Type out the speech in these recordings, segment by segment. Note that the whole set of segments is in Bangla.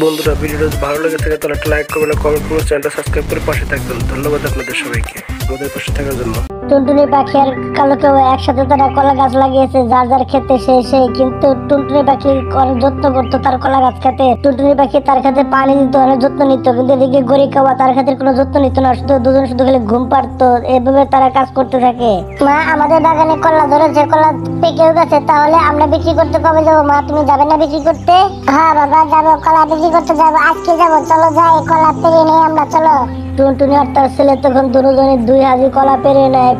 বন্ধুরা, ভিডিওটা যদি ভালো লেগে থাকে তাহলে একটা লাইক করবেন, কমেন্ট করবেন, চ্যানেলটা সাবস্ক্রাইব করে পাশে থাকবেন। ধন্যবাদ আপনাদের সবাইকে আমাদের পাশে থাকার জন্য। টুনটুনি পাখি আর কালো কেউ একসাথে তারা কলা গাছ লাগিয়েছে, যার যার খেতে সে কিন্তু টুনটুনি পাখি অনেক যত্ন করতো তার কলা গাছ খেতে। টুনটুনি পাখি তার খেতে পানি দিত, অনেক যত্ন নিত, কিন্তু এদিকে গড়ি খাওয়া তার খাতে কোনো যত্ন নিত না, শুধু দুজন শুধু খালি ঘুম পাড়তো। এভাবে তারা কাজ করতে থাকে। মা, আমাদের বাগানে কলা ধরেছে, কলা পেকেও গেছে, তাহলে আমরা বিক্রি করতে কবে যাবো? মা, তুমি যাবে না বিক্রি করতে? হ্যাঁ বাবা, যাবো, কলা বিক্রি করতে যাবো, আজকে যাবো, চলো যাই, কলা পেরে নেই আমরা, চলো। টুনটুনি আর তার ছেলে তখন দুজনে 2 হাজি কলা পেরে নেয়,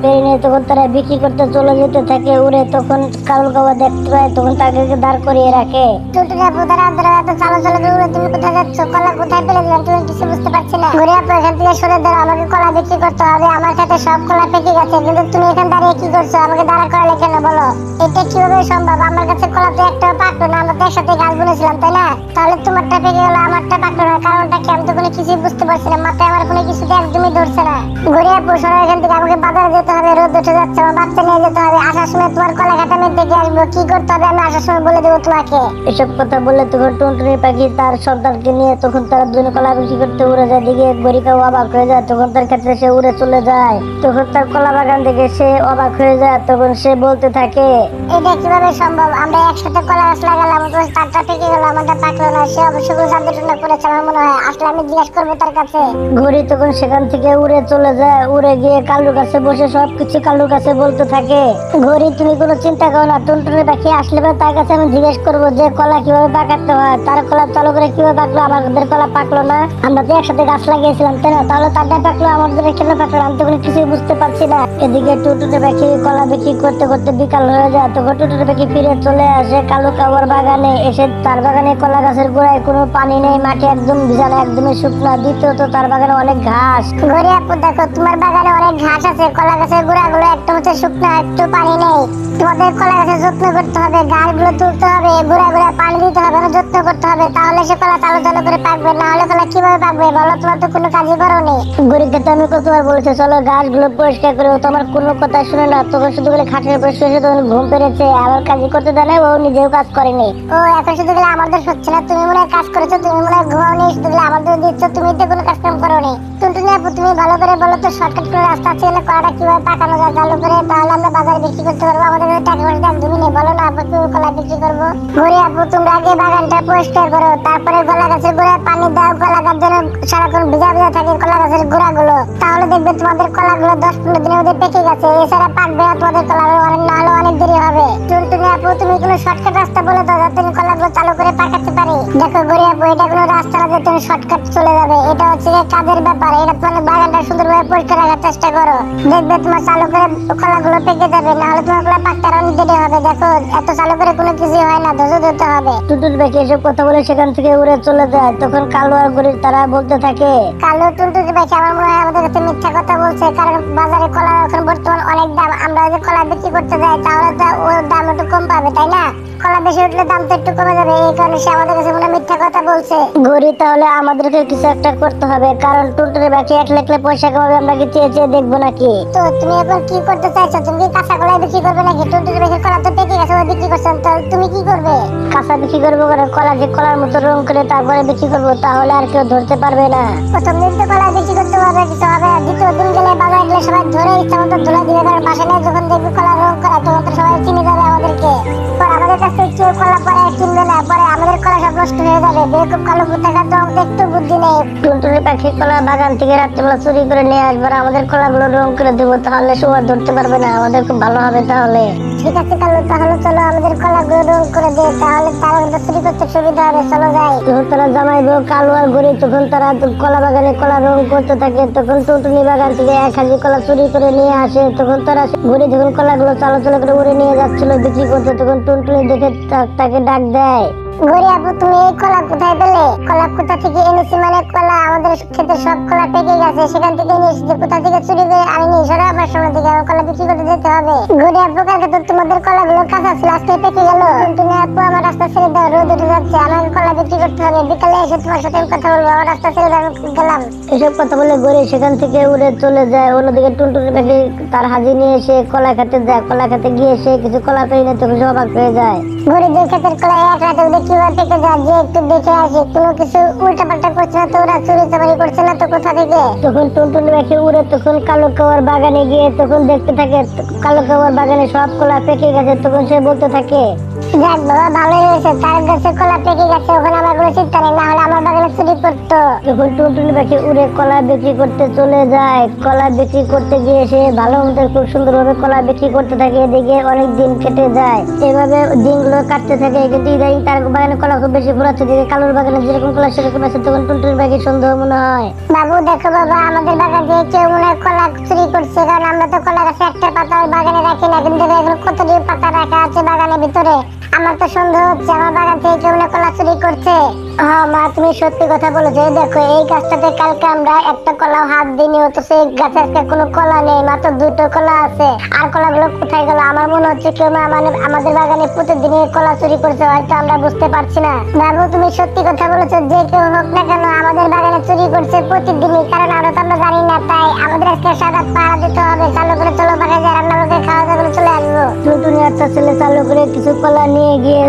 তখন তারা বিক্রি করতে চলে যেতে থাকে উড়ে। তখন কালু কাবা দেখতে পায়, তখন তাকে দাঁড় করিয়ে রাখে। টুনটুনি আপু, দাঁড়া, এত চালো করে উড়ে তুমি কোথায় যাচ্ছ? কলা কোথায় পেলে দিলাম তুমি কিছু বুঝতে পারছি না। ঘুরে আপু, এখান থেকে সরে দাঁড়া, আমাকে কলা বিক্রি করতে হবে, আমার কাছে সব কলা পেকে গেছে, কিন্তু তুমি এখানে দাঁড়িয়ে কি করছো? আমাকে দাঁড়া করালে কেন বলো? এটা কিভাবে সম্ভব? আমার কাছে কলা তো একটাও পাকলো না, আমরা তো একসাথে গাছ বুনেছিলাম, তাই না? তাহলে তোমারটা পেকে গেল, আমারটা পাকলো না, কারণটা কি? আমি তো কোনো কিছুই বুঝতে পারছি না, মাথায় আমার কোনো কিছু একদমই ধরছে না। ঘুরে আপু, সরো এখান থেকে, আমাকে বাজারে যেতে হবে, রোদ উঠে যাচ্ছে, আমার বাচ্চা নিয়ে যেতে হবে, আসার সময় তোমার কলা কাটা আমি দেখে আসবো, কি করতে হবে আমি আসার সময় বলে দেবো তোমাকে। এসব কথা বলে তখন টুনটুনি পাখি তার সন্তানকে নিয়ে তখন তারা দুজনে কলা বিক্রি করতে উড়ে যায়। দিকে গরিকাও অবাক হয়ে যায়, তখন তার ক্ষেত্রে সে উড়ে চলে যায়। তখন তার কলা বাগান থেকে সে অবাক হয়ে যায়, তখন সে বলতে থাকে, এটা কিভাবে সম্ভব? আমরা একসাথে কলা গাছ লাগালাম, তারটা পেকে গেল, আমাদের পাকলো না। সে অবশ্য কোনো জাদু টনা করেছে আমার মনে হয়, আসলে আমি জিজ্ঞেস করবো তার কাছে। ঘড়ি তখন সেখান থেকে উড়ে চলে যায়, উড়ে গিয়ে কালুর কাছে বসে সবকিছু কালুর কাছে বলতে থাকে। ঘড়ি, তুমি কোনো চিন্তা করো না, টুনটুনি পাখি আসলে তার কাছে আমি জিজ্ঞেস করবো যে কলা কিভাবে পাকাতে হয়, তার কলা চালু করে কিভাবে পাকলো, আমাদের কলা পাকলো না? আমরা তো একসাথে গাছ লাগিয়েছিলাম, তাই না? তাহলে তারটা পাকলো, আমাদের কেন পাকলো? আমি তো কোনো কিছুই বুঝতে পারছি না। এদিকে টুনটুনি পাখি কলা বিক্রি করতে করতে বিকাল হয়ে যায়, তখন টুনটুনি পাখি ফিরে চলে আসে কালু কাবার বাগানে। এসে তার বাগানে কলা গাছের গোড়ায় কোনো পানি নেই, মাটি একদম ভিজানো, একদমই শুকনা। দ্বিতীয়ত তার বাগানে অনেক ঘাস। ঘরে আপু, দেখো তোমার বাগানে অনেক ঘাস আছে, কলা গাছের গোড়াগুলো একদম হচ্ছে শুকনা, একটু পানি নেই। তোমাদের কলা গাছের যত্ন করতে হবে, গাছগুলো তুলতে হবে, গোড়া পানি দিতে হবে, যত্ন করতে হবে, তাহলে সে কলা চালু করে পাকবে, না হলে কলা কিভাবে পাকবে বলো? তোমার তো কোনো কাজই করো নি। গরিবকে তো আমি কতবার বলেছি চলো গাছগুলো পরিষ্কার করে, তোমার কোনো কথা শুনে না, তখন শুধু বলে খাটের উপরে শুয়ে তখন ঘুম পেরেছে, আমার কাজই করতে দেয় না, ও নিজেও কাজ করেনি। ও এখন শুধু গেলে আমাদের হচ্ছে না, তুমি মনে হয় কাজ করেছো, তুমি মনে হয় ঘুমাওনি, শুধু গেলে আমাদের দিচ্ছ, তুমি তো কোনো কাজ কাম করো নি। টুনটুনি আপু, তুমি ভালো করে বলো তো, শর্টকাট করে রাস্তা আছে, কলাটা কিভাবে পাকানো যায় চালু করে, তাহলে আমরা বাজারে বিক্রি করতে পারবো, আমাদের টাকা পয়সা একদমই নেই, বলো না আপু কিভাবে কলা বিক্রি করবো? ঘুরে আপু, তোমরা আগে বাগানটা পরিষ্কার করো, তারপরে কলা গাছের গোড়ায় পানি দাও, কলা গাছ যেন সারাক্ষণ ভিজা থাকে কলা গাছের গোড়াগুলো, তাহলে দেখবে তোমাদের কলাগুলো 10-15 দিনের মধ্যে পেকে গেছে, এছাড়া পাকবে না তোমাদের কলা, অনেক না হলে অনেক দেরি হবে। টুনটুনি আপু, তুমি কোনো শর্টকাট রাস্তা বলে দাও যাতে তুমি কলাগুলো চালু করে পাকাতে পারি। দেখো গড়ি আপু, এটা কোনো রাস্তা না যে তুমি শর্টকাট চলে যাবে, এটা হচ্ছে কাজের ব্যাপার, এটা তোমার বাগানটা সুন্দরভাবে পরিষ্কার রাখার চেষ্টা করো, দেখবে তোমার চালু করে কলাগুলো পেকে যাবে, না হলে তোমার কলা পাকতে অনেক দেরি হবে। দেখো এত চালু করে কোনো কিছু হয় না, ধৈর্য ধরতে হবে। টুনটুনি পাখি এসব কথা বলে সেখান থেকে উড়ে চলে যায়। তখন কালো আর গরিব তারা বলতে থাকে, কালো, টুনটুনি পাখি আমার মনে হয় আমাদের কাছে মিথ্যা কথা বলছে, কারণ বাজারে কলা এখন বর্তমান অনেক দাম, আমরা যদি কলা বিক্রি করতে যাই তাহলে তো ওর দাম একটু কম পাবে, তাই না? কলা বেশি উঠলে দাম তো একটু কমে যাবে, এই কারণে সে আমাদের কাছে মনে মিথ্যা কথা বলছে। গরি, তাহলে আমাদেরকে কিছু একটা করতে হবে, কারণ টুনটুনি পাখি একলা পয়সা কামাবে, আমরা কি চেয়ে চেয়ে দেখবো নাকি? তো তুমি এখন কি করতে চাইছো? তুমি কি কাঁচা কলাই বিক্রি করবে নাকি? টুনটুনি পাখির কলা তো পেকে গেছে, ও বিক্রি করছেন, তো তুমি কি করবে? কাঁচা বিক্রি করবো, কারণ কলাকে কলার মতো রং করে তারপরে বিক্রি করবো, তাহলে আর কেউ ধরতে পারবে না। প্রথম দিন তো কলা বিক্রি করতে পারবে, কিছু হবে না, দ্বিতীয় দিন গেলে বাজারে গেলে সবাই ধরে ইচ্ছা মতো ধুলা দিবে, কারণ বাসায় যখন দেখবি কলা রং করা তখন তো সবাই চিনে যাবে আমাদেরকে, পর আমাদের কাছ থেকে কেউ কলা পরে কিনবে না, পরে আমাদের কলা সব নষ্ট হয়ে যাবে। বেকুব কালো কোথাকার তো একটু বুদ্ধি নেই। টুনটুনি পাখি কলা বাগান থেকে রাত্রিবেলা চুরি করে নিয়ে আসবার, আমাদের কলাগুলো রং করে দেবো, তাহলে সবাই ধরতে পারবে না, আমাদের খুব ভালো হবে। তাহলে ঠিক আছে কালো, তাহলে চলো আমাদের কলাগুলো রং করে দে, তাহলে তারা কিন্তু চুরি করতে সুবিধা হবে, চলো যাই। তখন তারা জামাই বউ কালো আর গরি তখন তারা কলা বাগানে কলা রং করতে থাকে। তখন টুনটুনি বাগান থেকে 1 হাজি কলা চুরি করে নিয়ে আসে। তখন তারা গরি যখন কলাগুলো চালো করে উড়ে নিয়ে যাচ্ছিল বিক্রি করতে, তখন টুনটুনি দেখে তাকে ডাক দেয়, গরি আপু, তুমি এই কলা কোথায় পেলে? কলা কোথা থেকে এনেছি? মানে কলা আমাদের ক্ষেতে সব কলা পেকে গেছে, সেখান থেকে এনেছি, কোথা থেকে চুরি করে আনিনি, সরে আমার সামনে থেকে, আমার কলা বিক্রি করতে যেতে হবে। গরি আপু, কালকে তো তোমাদের কলাগুলো কাঁচা ছিল, আজকে পেকে গেল। টুনটুনি আপু, আমার রাস্তা ছেড়ে দাও, রোদ উঠে যাচ্ছে, আমাকে কলা বিক্রি করতে হবে, বিকালে এসে তোমার সাথে কথা বলবো, আমার রাস্তা ছেড়ে দাও, আমি গেলাম। এসব কথা বলে গরি সেখান থেকে উড়ে চলে যায়। অন্যদিকে টুনটুনি পাখি তার হাজি নিয়ে এসে কলা খেতে যায়, কলা খেতে গিয়ে সে কিছু কলা পেয়ে নিয়ে তখন অবাক হয়ে যায়। গরিবদের ক্ষেতের কলা এক রাতে ওদের কিভাবে পেকে যায়, যে একটু দেখে আসি কোনো কিছু উল্টা পাল্টা করছে না তো, ওরা চুরি চামারি করছে না তো কোথা থেকে। তখন টুনটুনি পাখি উড়ে তখন কালো কাওয়ার বাগানে গিয়ে তখন দেখতে থাকে কালো কাওয়ার বাগানে সব কলা পেকে গেছে। তখন সে বলতে থাকে, যাক বাবা ভালোই হয়েছে, তার গাছে কলা পেকে গেছে, ওখানে আমার কোনো চিন্তা নেই, না হলে আমার বাগানে চুরি করতো। তখন টুনটুনি পাখি উড়ে কলা বিক্রি করতে চলে যায়। কলা বিক্রি করতে গিয়ে সে ভালো মতো খুব সুন্দরভাবে কলা বিক্রি করতে থাকে। এদিকে অনেক দিন কেটে যায়, এভাবে দিনগুলো কাটতে থাকে। কিন্তু ইদানিং তার বাগানে কলা খুব বেশি ফুরাচ্ছে, দিকে কালোর বাগানে যেরকম কলা সেরকম আছে। তখন টুনটুনি পাখি সন্দেহ মনে হয়, বাবু দেখো বাবা আমাদের বাগান থেকে কেউ মনে হয় কলা চুরি করছে, কারণ আমরা তো কলা গাছে একটা পাতা বাগানে রাখি না, কিন্তু এখন কতগুলো পাতা রাখা আছে বাগানের ভিতরে। আমার তো সন্দেহ হচ্ছে আমার বাগান থেকে কেউ না কলা চুরি করছে। হ্যাঁ মা তুমি সত্যি কথা বলেছো, দেখো এই গাছটাতে কালকে আমরা একটা কলা হাত দিইনি, তো সেই গাছে আজকে কোনো কলা নেই, মাত্র দুটো কলা আছে। আর কলাগুলো কোথায় গেল? আমার মনে হচ্ছে কেউ না আমাদের বাগানে প্রতিদিনই কলা চুরি করছে, হয়তো আমরা বুঝতে পারছি না। বাবু তুমি সত্যি কথা বলেছো, যে কেউ হোক না কেন আমাদের বাগানে চুরি করছে প্রতিদিনই, কারণ আমরা তো আমরা জানি না, তাই আমাদের আজকে সারা পাহারা দিতে হবে। চালু করে চলো বাগানে যা রান্না করে খাওয়া দাওয়া করে চলে আসবো। টুনটুনি একটা ছেলে চালু করে কিছু কলা নিয়ে গিয়ে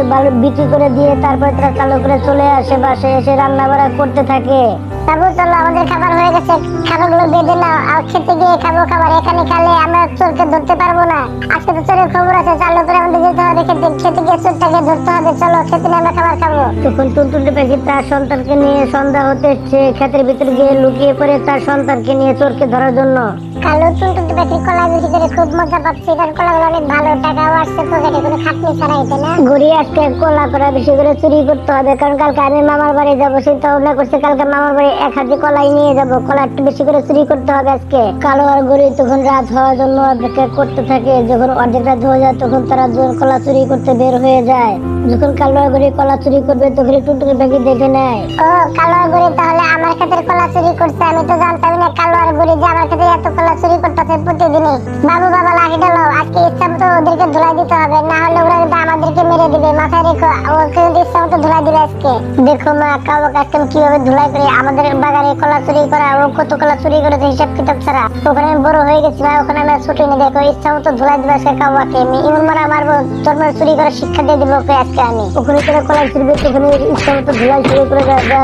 বিক্রি করে দিয়ে তারপরে তারা চালু করে চলে আসে, বাসায় এসে রান্না বাড়া করতে থাকে। বাবু চলো আমাদের খাবার হয়ে গেছে, খাবারগুলো বেঁধে নাও, আর খেতে গিয়ে খাবো খাবার, এখানে খেলে আমরা চোরকে ধরতে পারবো না। আজকে তো চোরের খবর আছে, চালু করে আমাদের যেতে হবে খেতে গিয়ে চোরটাকে ধরতে হবে, চলো খেতে নিয়ে আমরা খাবার খাবো। তখন টুনটুনি পাখি তার সন্তানকে নিয়ে সন্ধ্যা হতে ক্ষেতের ভিতরে গিয়ে লুকিয়ে পড়ে তার সন্তানকে নিয়ে চোরকে ধরার জন্য। কালো টুনটুনি পাখি কলা বিক্রি করে খুব মজা পাচ্ছে, কারণ কলাগুলো অনেক ভালো, টাকাও আসছে পকেটে, কোনো খাটনি ছাড়াই, তাই না? ঘুরি আজকে কলা করা বেশি করে চুরি করতে হবে, কারণ কালকে আমি মামার বাড়ি যাবো, চিন্তা ভাবনা করছে কালকে মামার বাড়ি এক হাতে কলাই নিয়ে যাবো, কলা একটু বেশি করে চুরি করতে হবে আজকে। কালো আর গরি তখন রাত হওয়ার জন্য অপেক্ষা করতে থাকে। যখন অর্ধেক রাত হয়ে যায় তখন তারা কলা চুরি করতে বের হয়ে যায়। যখন কালো আর গরি কলা চুরি করবে তখন টুনটুনি পাখি দেখে নেয়, ও কালো আর গরি তাহলে আমার ক্ষেতের কলা চুরি করছে, আমি তো জানতাম না কালো আর গরি যে আমার ক্ষেতে এত কলা চুরি করতেছে প্রতিদিনই। বাবু বাবা লাঠিটা নাও, আজকে ইচ্ছা মতো ওদেরকে ধুলাই দিতে হবে, না হলে ওরা কিন্তু আমাদেরকে মেরে দিবে, মাথায় রেখো, ওকে কিন্তু ইচ্ছা মতো ধুলাই দিবে আজকে। দেখো মা কালো কাস্টম কিভাবে ধুলাই করে আমাদের বাগানে কলা চুরি করা, ও কত কলা চুরি করেছে হিসাব কিতাব ছাড়া। ওখানে আমি বড় হয়ে গেছি না, ওখানে আমি ছুটি নি, দেখো ইচ্ছা মতো ধুলাই দিবে আজকে কাওয়াকে, আমি ইমন মারা মারবো, তোর চুরি করার শিক্ষা দিয়ে দিবো ওকে আজকে আমি। ওখানে করে কলা চুরি ওখানে ইচ্ছা মতো ধুলাই চুরি করে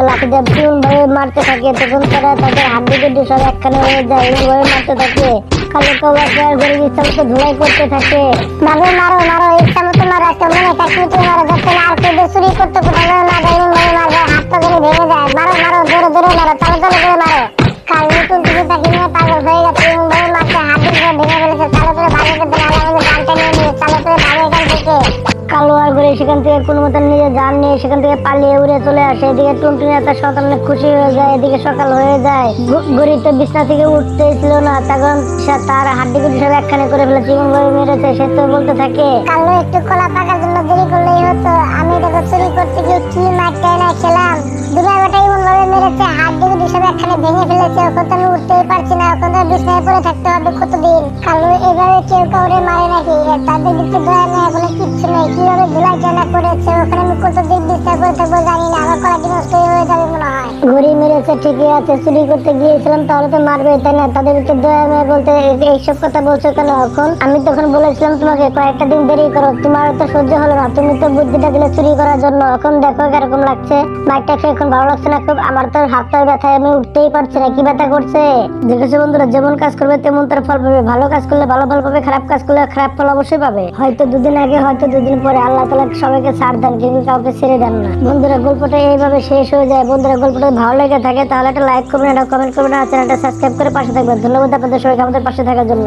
লাঠি দিয়ে এমন ভাবে মারতে থাকে, তখন তারা তাদের হাড্ডি গুড্ডি সব একখানে হয়ে যায়, এমন ভাবে মারতে থাকে। কালো কাওয়াকে আর গরিব ইচ্ছা মতো ধুলাই করতে থাকে। বাবু মারো মারো ইচ্ছা মতো মারো, আজকে মনে থাকলে তুমি মারো, যাতে না আর কেউ চুরি করতে কোথাও না যায়, এমন ভাবে মারবে হাত তো ভেঙে যায়। মারো মারো জোরে জোরে মারো, চালো চালো করে মারো। কালো টুনটুনি পাখি নিয়ে পাগল হয়ে গেছে, এমন ভাবে মারছে হাত দিয়ে ভেঙে ফেলেছে। চালো করে ভাগে করতে না হলে জানটা নিয়ে নিয়ে চালো করে ভাগে এখান থেকে। কালো আর গরি সেখান থেকে কোনো মতো নিজে জান নিয়ে সেখান থেকে পালিয়ে উড়ে চলে আসে। এদিকে টুনটুনি তার সন্তান অনেক খুশি হয়ে যায়। এদিকে সকাল হয়ে যায়, গরি তো বিছনা থেকে উঠতেই ছিল না, তখন তার হাড্ডি গুড্ডি সব একখানে করে ফেলেছে, এমন ভাবে মেরেছে। সে তো বলতে থাকে, কালো একটু কলা পাকার জন্য দেরি করলেই হতো, আমি দেখো চুরি করতে গিয়ে কি মারটাই না খেলাম, দুবার বেটা এমন ভাবে মেরেছে হাড্ডি গুড্ডি সব একখানে ভেঙে ফেলেছে, ওখান তো আমি উঠতেই পারছি না, ওখান তো বিছনায় পড়ে থাকতে হবে কতদিন। কালো এভাবে কেউ কাউরে মারে নাকি? তাদের দিকে দয়া নেই, এগুলো কিচ্ছু নেই, কিভাবে ধুলাই টানা করেছে, ওখানে আমি কতদিন বিছনায় পড়ে থাকবো জানি না, আমার কলাটি নষ্ট হয়ে যাবে মনে হয়। ঘুরি মেরেছে ঠিকই আছে, চুরি করতে গিয়েছিলাম তাহলে তো মারবে, তাই না? তাদের দিকে দয়া নেই বলতে এইসব কথা বলছো কেন এখন? আমি তখন বলেছিলাম তোমাকে কয়েকটা দিন দেরি করো, তোমার তো সহ্য হলো না, তুমি তো বুদ্ধিটা দিলে চুরি করার জন্য, এখন দেখো কিরকম লাগছে, বাইকটা খেয়ে এখন ভালো লাগছে না খুব, আমার তো হাতটার ব্যথায় আমি উঠতেই পারছি না, কি ব্যথা করছে। দেখেছো বন্ধুরা, যেমন কাজ করবে তেমন তার ফল পাবে, ভালো কাজ করলে ভালো ফল পাবে, খারাপ কাজ করলে খারাপ ফল অবশ্যই পাবে। হয়তো দুদিন আগে হয়তো দুদিন পরে আল্লাহ তাআলা সবাইকে ছাড় দেন, কিন্তু কাউকে ছেড়ে দেন না। বন্ধুরা গল্পটা এইভাবে শেষ হয়ে যায়। বন্ধুরা গল্পটা ভালো লেগে থাকে তাহলে একটা লাইক করবেন, একটা কমেন্ট করবেন, আর চ্যানেলটা সাবস্ক্রাইব করে পাশে থাকবেন। ধন্যবাদ আপনাদের সবাইকে আমাদের পাশে থাকার জন্য।